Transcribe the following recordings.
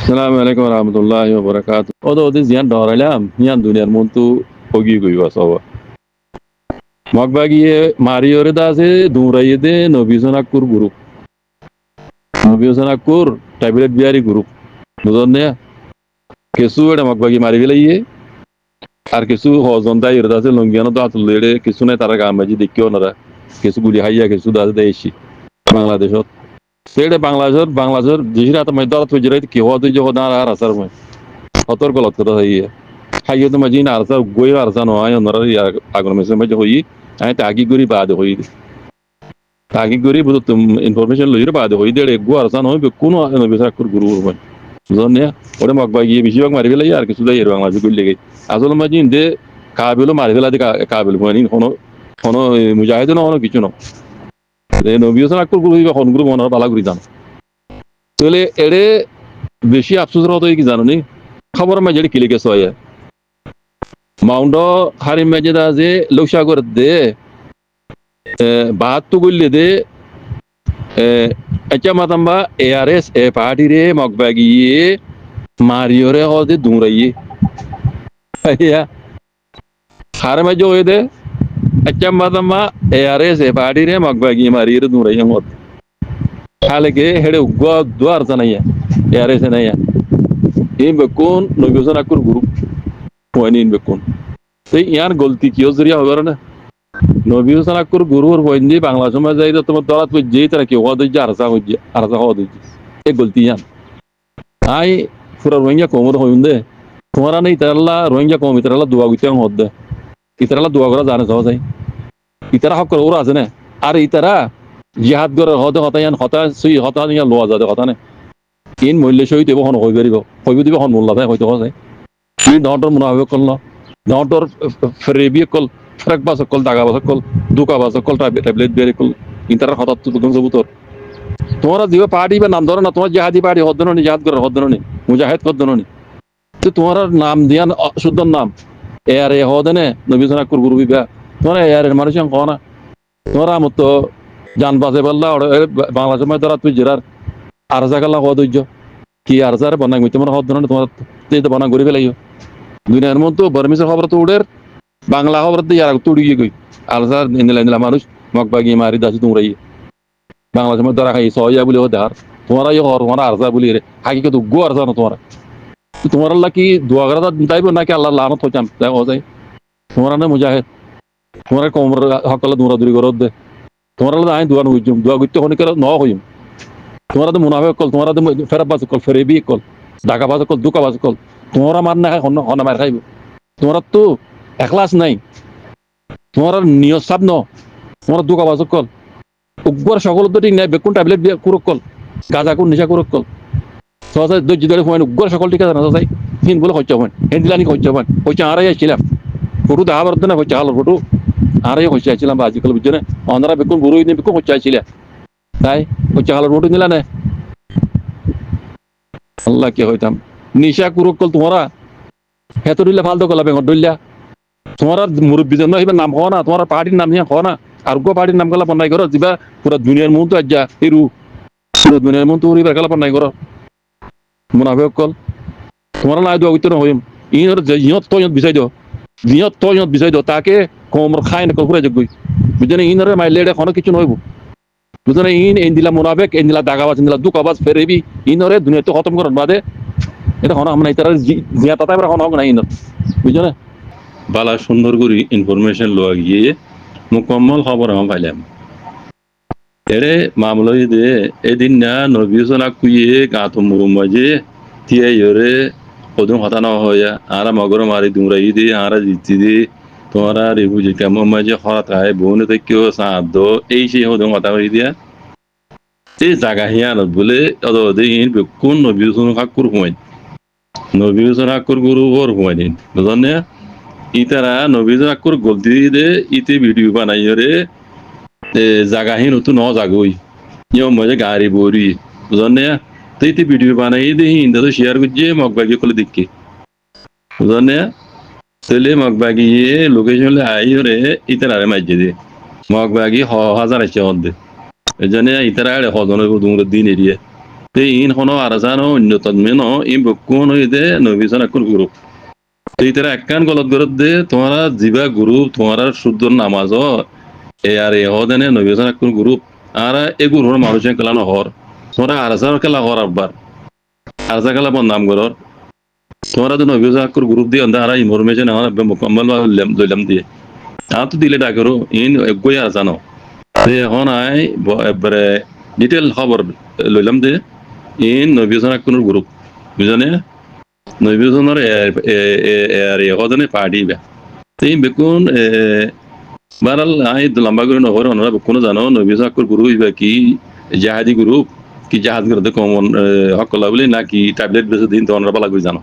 Assalamu alaikum warahmatullahi wabarakatuh. Odo odi ziyan doralam yan duniyar muntu hogi goi wasawa. Magbagi Mario da se dumraye de Nobisonakur group. Nobisonakur tablet biari group. Nuzonne kesu eda magbagi mari velaye আর কিছু হজন্তা ইরদা আছে লঙ্গিয়ানো তো আতুল লেড়ে কিছু নাই তারা গামাজি দেখিও না কিছু গুলি হাইয়া কিছু দাদা দেশি বাংলাদেশত সেটা বাংলাদেশের যেটা তো মধ্যে তো যেটা কি হওয়া তুই যখন আর আসার মই হতর গলত কথা হইয়ে হাইয়ে তো মাঝি না আরসা গই আরসা নয় ওনারা আগুন মেসে মধ্যে হই আমি তাগি করি বাদ হই তাগি করি বুঝো তুমি ইনফরমেশন লইরে বাদ হই দেড় গো আরসা নয় কোনো বিশাক গুরু হই বুঝনে ওরে মগবা গিয়ে বেশিরভাগ মারি ফেলাই আর কিছু যাই বাংলাদেশ গুলি লেগে আসলে মাঝি দে কাবিলও মারি ফেলা কাবিল হয়নি কোনো কোনো মুজাহিদ না কোনো কিছু না নবীন আকুর গুরু বা হন গুরু মনে বালা গুরি জানো তাহলে এড়ে বেশি আফসোসের হতো কি জানো নি খবর মাঝে কিলে গেছে হয় মাউন্ড হারি মেজে দা যে লোকসাগর দে বাহাত্তু গুললে দে আচ্ছা মাতাম্বা এআরএস এ পার্টি রে মগবাগিয়ে মারিওরে হদে দুরাইয়ে হারে মাঝে হয়ে দে আচ্ছা মাতাম্বা এআরএস এ পার্টি রে মগবাগিয়ে মারিওরে দুরাইয়ে মত হালেকে হেডে উগ্র দুয়ার জানাইয়া এআরএস নাইয়া in bekun nobiyosan akur group wani in bekun tai yan golti kiyo zariya hobar na nobiyosan akur group wani bangladesh ma jai to tomar dalat pe jei tara ki hoda arsa hoda e golti yan ai pura rohingya komor hoyunde tomara nei taralla rohingya kom itaralla dua gutiyan hodde itaralla dua gora jane sahai itara hak kor ora আছে না আর itara jihad gor hode hota yan hota sui hota yan loa jade hota ne in মূল্য সহিত এখন হই পারিব হইব দিব এখন মূল্য হয়তো হয় তুই নটর মুনাফিক করল নটর ফ্রেবি কল ফ্রেক বাস কল দাগা বাস কল দুকা বাস কল ট্যাবলেট বের কল ইন্টার হঠাৎ তো তুমি সবুতর তোমরা দিবে পার্টি বা নাম ধরো না তোমার জাহাদি পার্টি হদ্দ নি জাহাদ করে হদ্দ নি মুজাহিদ হদ্দ নি তো তোমার নাম দিয়ান শুদ্ধ নাম এ আর এ হদনে নবী সানাকুর গুরু বিবা তোমরা এ আর এর মানুষ কোনা তোমরা মত জান বাজে বললা বাংলাদেশের মধ্যে তুই জেরার আর জায়গা হদৈর্য কি আর যার বনাই মিতে মনে হদ্দ তোমার তেতে বনা গরি ফেলাইও দুনিয়ার মতো বর্মিসের খবর তো উড়ের বাংলা খবর দিয়ে আর তো উড়িয়ে গই আর যার নিলা মানুষ মগবাগি মারি দাসি তোমরাই বাংলাদেশের মধ্যে রাখাই সহজা বলে দেখার তোমরা ইয়ে হর তোমরা আর যা বলি রে হাকিকত গো আর জানো তোমরা তোমার আল্লাহ কি দোয়া করা দাইব নাকি আল্লাহ লানত হইতাম তাই ও যাই তোমরা না মুজাহিদ তোমরা কোমর হকলা তোমরা দূরি করত দে তোমরা আল্লাহ আইন দোয়া হইজুম দোয়া করতে হনি করে ন হইম তোমরা তো মুনাফিক কল তোমরা তো ফেরাব বাস কল ফেরেবি কল ঢাকা বাস কল দুকা বাস কল তোমরা মার না খাই হনা মার খাইব তোমরা তো এখলাস নাই তোমরা নিয়ত সাব ন তোমরা দুকা বাস কল উগ্র সকল তো ঠিক নাই বেকুন ট্যাবলেট কুরক কল গাঁজা কোন নিশা কুরক কল সহজে দৈর্য ধরে হয় উগ্র সকল ঠিক আছে না সহজে হিন বলে হচ্ছে হন হেন্দিলানি হচ্ছে হন হচ্ছে আরাই আসছিলাম ফটো দেখা পারতো না হচ্ছে হালোর ফটো আরাই হচ্ছে আসছিলাম বা আজিকাল বুঝছো না অন্যরা বেকুন বুড়ো বেকুন হচ্ছে আসছিলাম তাই হচ্ছে হালোর ফটো নিলা না আল্লাহ কে হইতাম নিশা কুরক কল তোমরা হেতো দিলে ফালতো কলা বেঙ্গর দিল্লা তোমার মুরব্বী জন্য হইবে নাম হওয়া না তোমার পার্টির নাম নিয়ে হওয়া না আর গো পার্টির নাম গলা বনাই করো যা পুরা দুনিয়ার মন তো আজ যা হিরু পুরো দুনিয়ার মন তো উড়িবার গলা বনাই করো মুনাফিক কল তোমার না দোয়া করতে হইম ইনর যে ইয়ত তো ইয়ত বিচাই দাও তাকে কোমর খাই না করে যোগ বুঝনে ইনরে মাইলেডে কোনো কিছু নইব বুঝনে ইন দিলা মুনাফিক দিলা দাগাবাজ দিলা দুকাবাজ ফেরেবি ইনরে দুনিয়া তো খতম করার বাদে এটা হন আমরা ইতার জিয়া তাতা আমরা হন না ইনর বুঝনে বালা সুন্দর করে ইনফরমেশন লওয়া গিয়ে মুকম্মল খবর আমি পাইলাম এরে মামলই দে এদিন না নবিসনা কুইয়ে গাত মুরুম মাঝে তিয়া ইরে ওদুম হতা না হইয়া আরা মগর মারি দুমরাই দে আরা জিতি দে তোমরা রেবুজি কেমন মাঝে হরাত আয় বউনে তো কেউ সাদ এই সেই ওদুম হতা হই দিয়া এই জায়গা হিয়ান বলে ওদিন কোন নবিসনা কাকুর হুমাই নবিসনা কাকুর গুরু ওর হুমাই দিন বুঝনে ইতারা নবীজন আকুর গলতি দে ইতে ভিডিও বানাই রে জাগাহীন তো ন জাগই ইয়ো মজে গাড়ি বরি বুঝনে তো ইতে ভিডিও বানাই দে হিন্দা তো শেয়ার করছে মগবাগি কলে দেখকে বুঝনে তাহলে মগবাগি লোকেশন আই রে ইতারা রে মাইজে দে মগবাগি হাজার আছে হদ্দে এজনে ইতারা রে হদন দুমর দিন এরিয়া তে ইন হনো আরাজানো অন্যতম মেনো ইন বকুন হইদে নবিজন আকুল গ্রুপ তে ইতারা একখান গলত গরত দে তোমারা জিবা গ্রুপ তোমারা শুদ্ধ নামাজ এ আর এ হদেনে নবিজন আকুল গ্রুপ আর এ গ্রুপ মানুষের খেলানো হর তোমরা আরাজার খেলা হর আব্বার আরাজা খেলা বন্ধাম গরর তোমরা তো নবিজন আকুল গ্রুপ দিয়ে আর ইনফরমেশন আমার মোকাম্মল লইলাম দিয়ে তো দিলে ডাকরো ইন এগোই আরাজানো তে এখন আই একবারে ডিটেল খবর লইলাম দে ইন নবিজন আকুল গ্রুপ বুঝনে নবিজনের এর এহদনে পার্টি বে তেই বেকুন বারাল আই লম্বা করে নহর ওনারা বেকুন জানো নবিজন আকুল গ্রুপ ইবা কি জাহাদি গ্রুপ কি জাহাজ করতে কমন হকলা বলি নাকি ট্যাবলেট বেশি দিন তো ওনারা পালা করে জানো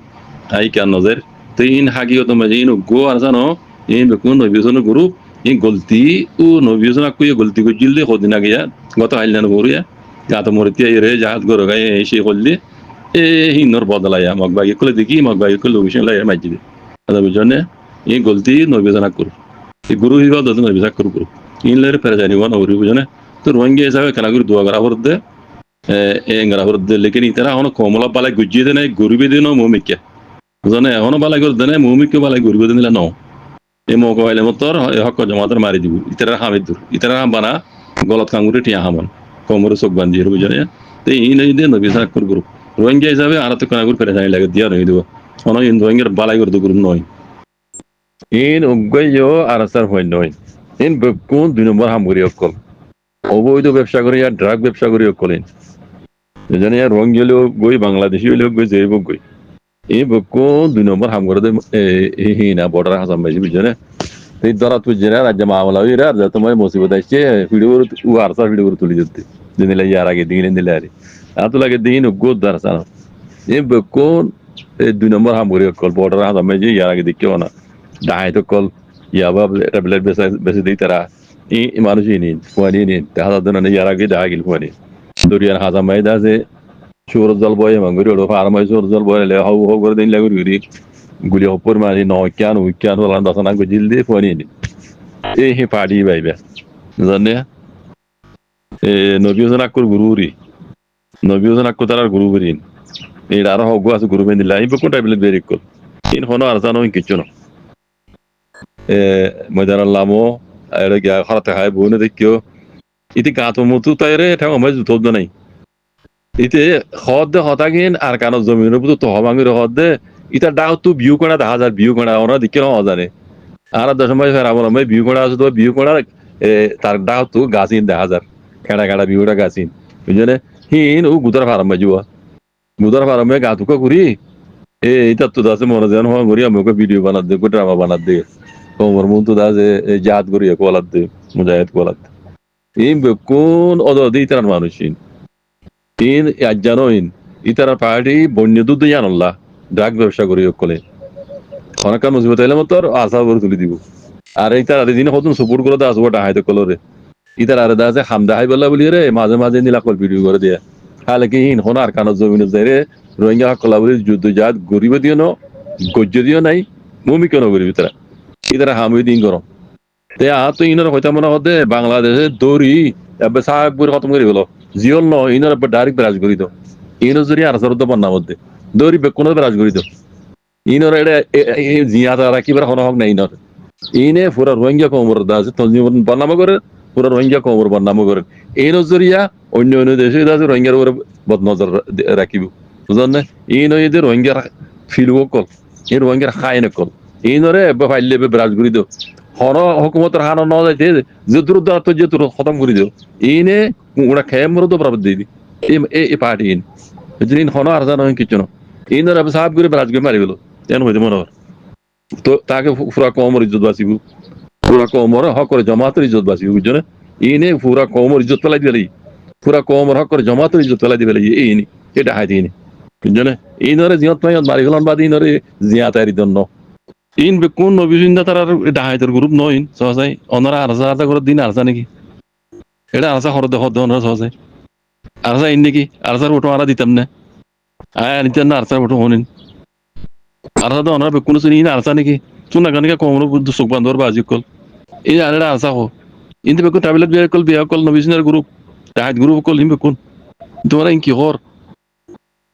আই কেন নজর তো ইন হাকিগত মাঝে ইন গো আর জানো ইন বেকুন নবিজনের গ্রুপ ইন গলতি ও নবিজন আকুই গলতি করে জিললে কদিন আগে গত হাইলান বরিয়া গাত মরতিয়া এরে জাহাজ গরো গায়ে এসে করলে এ হিন্দর বদলায়া মগবাগি কলে দেখি মগবাগি কলে লোকেশন লাই মাইজি আদা বুঝনে এই গলতি নবিজন আকুর এই গুরু হিবা দত নবিজন আকুর গুরু ইন লের ফেরে জানি ওনা ওরি বুঝনে তো রোহিঙ্গা হিসাবে কেনা করে দোয়া করা হরদে এঙ্গরা হরদে লেকিন ইতারা এখন কমলা বালাই গুজিয়ে দেনে গরিবে দিন মৌমিকে বুঝনে এখনো বালাই করে দেনে মৌমিকে বালাই গরিবে দিন ন এই মৌকা পাইলে মতর হক জমাতের মারি দিব ইতারা হামিদ দূর ইতারা হাম বানা গলত কাঙ্গুরে টিয়া হামন কমরে চোখ বান্ধি বুঝনে তো ইন এই দিয়ে নবিজন আকুর গুরু রোহিঙ্গা হিসাবে আর তো কোনা করে ফেরে জানি লাগে দিয়া নই দিব অন ইন রোহিঙ্গার বালাই করে গ্রুপ নয় ইন উগ্গয়ও আরাসার হয় নয় ইন কোন 2 নম্বর হামগুরি অকল অবৈধ ব্যবসা করি আর ড্রাগ ব্যবসা করি অকলেন জানি আর রোহিঙ্গা হলেও গই বাংলাদেশি হলেও গই যে গই এই কোন 2 নম্বর হাম করে এই না বর্ডার হাসাম ভাই বুঝনে এই ধরা তুই জেনে রাজ্য মামলা হইরা আর তোমার মুসিবত আসছে ভিডিও ও আরসার ভিডিও তুলি দিতে দিলে ইয়ার আগে দিলেন দিলে আরে এত লাগে দিন গোদ দারসানো এই কোন 2 নম্বর হামগুরি অকল বর্ডার হাসাম ভাই ইয়ার আগে দেখকেও না ডাহাই তো কল ইয়াবা ট্যাবলেট বেশি দিই তারা এই মানুষই নিন ফুয়ানি নিন দেখা দিন ইয়ার আগে দেখা গেল ফুয়ানি দরিয়ার হাজাম ভাই আছে সৌর জল বয়ে মাঙ্গুরি ওড়ো ফার্মাই সৌর জল বয়ে হাউ হাউ করে দিন লাগি ঘুরি গুলি হপর মারি নক্যান উইক্যান ওলা দশনা গজিল দিয়ে ফুয়ানি নিন এই হে পাড়ি বাইবে জানে নবীজন আকুর গুরুরি নবীজন আকুর তার গুরু বেরিন এই আরো হগ আছে গুরু বেন দিলা এই কোন ট্যাবলেট বেরি কল ইন হনো আর জানো কিছু না ময়দান লামো আর গিয়া খরাতে খায় বনে দেখিও ইতি গাতো মতো তাইরে ঠাম আমার জুতব নাই ইতে হদ দে হতাগিন আর কানো জমিনের বুতো তো হবাঙ্গির হদ দে ইতা ডাও তু ভিউ করা 10,000 ভিউ করা ওরা দিকে না জানে আর দশমাই ফের আমার আমি ভিউ করা আছে তো ভিউ করা তার ডাও তু গাছিন 10,000 খেড়া খেড়া ভিউটা গাছিন বুঝলে হিন ও গুদার ফার্ম বাজুয়া গুদার ফার্মে গাতুকা করি এইটা তো দাসে মনে জান হওয়া করি আমাকে ভিডিও বানাত দে ড্রামা বানাত দে তোমার মন তো দাসে জাত করি কোলাত দে মুজাহিদ কোলাত এই কোন অদদি ইতার মানুষিন ইন জানো ইন ইতার পার্টি বন্য দুধ জানল্লা ড্রাগ ব্যবসা করি কলে অনেকটা মুসিবত এলে মতো আশা করে তুলি দিব আর ইতার আরে দিন কত সাপোর্ট করে দাস ওটা হাইতে কলরে ইতার আরে দাসে হামদা হাই বলা বলি রে মাঝে মাঝে নীলা কল ভিডিও করে দিয়ে হালে কি ইন হনার কানো জমিন যাইরে রোহিঙ্গা কলা বলি যুদ্ধ জাত গরিব দিও ন গজ্য দিও নাই মমি কেন গরিব তারা ইতারা হামি দিন করো তে তো ইনার হইতা মনে হতে বাংলাদেশে দৌড়ি এবার সাহেব করে খতম করে গেল জিওল ন ইনার এবার ডাইরেক্ট ব্রাজ করি তো ইনো যদি আর সরদ বন্যা মধ্যে দৌড়ি বেকুন ব্রাজ করি তো ইনর এটা জিয়া তারা কিবার হন হক নাই ইনর ইনে পুরা রোহিঙ্গা কমর দাস তঞ্জি বন্যাম করে পুরা রোহিঙ্গা কমর বন্যাম করে এই নজরিয়া অন্য অন্য দেশে দাস রোহিঙ্গার উপরে বদনজর রাখিব বুঝলেন না ইন এদের রোহিঙ্গার ফিলব কল এই রোহিঙ্গার খাই নকল ইনরে এবার ফাইলে ব্রাজ করি তো হন হকুমতের হানো ন যাইতে যে দূর তো যে দূর খতম করে দিও ইনে ওরা খেয়ে মরো তো প্রাপ্ত দিয়ে দি এই পার্টি ইন ইন হন আর জানো কিছু না ইনর এবার সাহেব করে ব্রাজ করে মারি গেল তেন হইতে মনে হয় তো তাকে পুরা কমর ইজ্জত বাঁচিব পুরা কমর হক করে জমাতের ইজ্জত বাঁচিব বুঝছো না ইনে পুরা কমর ইজ্জত পেলাই দিবে পুরা কমর হক করে জমাতের ইজ্জত পেলাই দিবে ইনি এটা হাই দিনে বুঝছো না ইনরে জিয়ত মাই মারি গেলাম বাদ ইনরে জিয়া তারি দন্য ইন কোন নবীজিন্দা তার ডাহাইতের গ্রুপ নইন সহজাই অনরা আরজা করে দিন আরজা নাকি এটা আরজা হর দেহ দনরা সহজাই আরজা ইন নাকি আরজার ওটো আরা দিতাম না আয় নিতেন না আরজার ওটো হনিন আরজা তো অনরা বেকুন শুনি ইন আরজা নাকি শুনা গানিকা কমর বুদ্ধ চোখ বান্ধর বাজি কল এই আরেটা আরজা হো ইনতে বেকুন ট্যাবলেট বিয়া কল নবীজিন্দার গ্রুপ ডাহাইত গ্রুপ কল ইন বেকুন তোমরা ইন কি হর